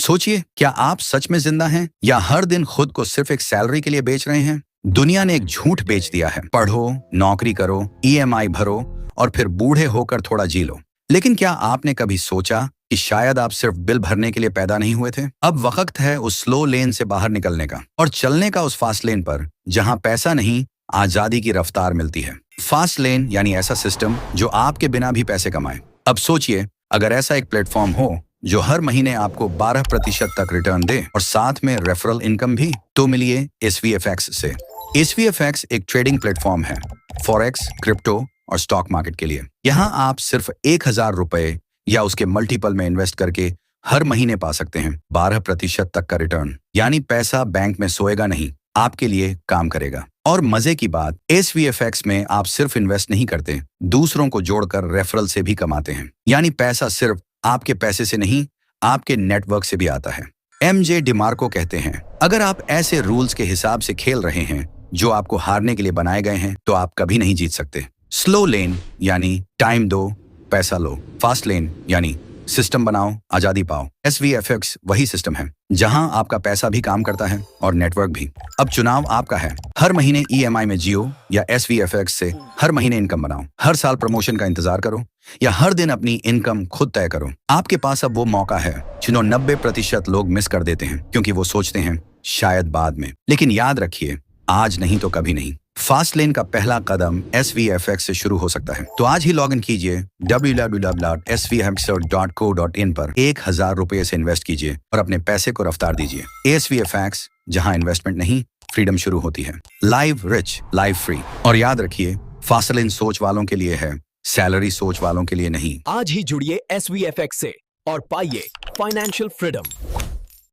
सोचिए, क्या आप सच में जिंदा हैं या हर दिन खुद को सिर्फ एक सैलरी के लिए बेच रहे हैं? दुनिया ने एक झूठ बेच दिया है, पढ़ो, नौकरी करो, ईएमआई भरो और फिर बूढ़े होकर थोड़ा जी लो। लेकिन क्या आपने कभी सोचा कि शायद आप सिर्फ बिल भरने के लिए पैदा नहीं हुए थे? अब वक्त है उस स्लो लेन से बाहर निकलने का और चलने का उस फास्ट लेन पर, जहां पैसा नहीं, आजादी की रफ्तार मिलती है। फास्ट लेन यानी ऐसा सिस्टम जो आपके बिना भी पैसे कमाए। अब सोचिए, अगर ऐसा एक प्लेटफॉर्म हो जो हर महीने आपको 12% तक रिटर्न दे और साथ में रेफरल इनकम भी, तो मिलिए SVFX से। SVFX एक ट्रेडिंग प्लेटफॉर्म है फॉरेक्स, क्रिप्टो और स्टॉक मार्केट के लिए। यहाँ आप सिर्फ 1,000 रुपए या उसके मल्टीपल में इन्वेस्ट करके हर महीने पा सकते हैं 12% तक का रिटर्न। यानी पैसा बैंक में सोएगा नहीं, आपके लिए काम करेगा। और मजे की बात, SVFX में आप सिर्फ इन्वेस्ट नहीं करते, दूसरों को जोड़कर रेफरल से भी कमाते हैं। यानी पैसा सिर्फ आपके पैसे से नहीं, आपके नेटवर्क से भी आता है। MJ डिमार्को कहते हैं, अगर आप ऐसे रूल्स के हिसाब से खेल रहे हैं जो आपको हारने के लिए बनाए गए हैं, तो आप कभी नहीं जीत सकते। स्लो लेन यानी टाइम दो, पैसा लो। फास्ट लेन यानी सिस्टम बनाओ, आजादी पाओ। SVFX वही सिस्टम है जहां आपका पैसा भी काम करता है और नेटवर्क भी। अब चुनाव आपका है। हर महीने EMI में जियो या SVFX से हर महीने इनकम बनाओ। हर साल प्रमोशन का इंतजार करो या हर दिन अपनी इनकम खुद तय करो। आपके पास अब वो मौका है जिन्होंने 90% लोग मिस कर देते हैं क्योंकि वो सोचते हैं शायद बाद में। लेकिन याद रखिए, आज नहीं तो कभी नहीं। फास्ट लेन का पहला कदम SVFX से शुरू हो सकता है। तो आज ही लॉग इन कीजिए www.svfx.co.in पर 1,000 रुपए से इन्वेस्ट कीजिए और अपने पैसे को रफ्तार दीजिए। SVFX, जहां इन्वेस्टमेंट नहीं, फ्रीडम शुरू होती है। Live rich, live free. और याद रखिए, फास्ट लेन सोच वालों के लिए है, सैलरी सोच वालों के लिए नहीं। आज ही जुड़िए SVFX से और पाइए फाइनेंशियल फ्रीडम।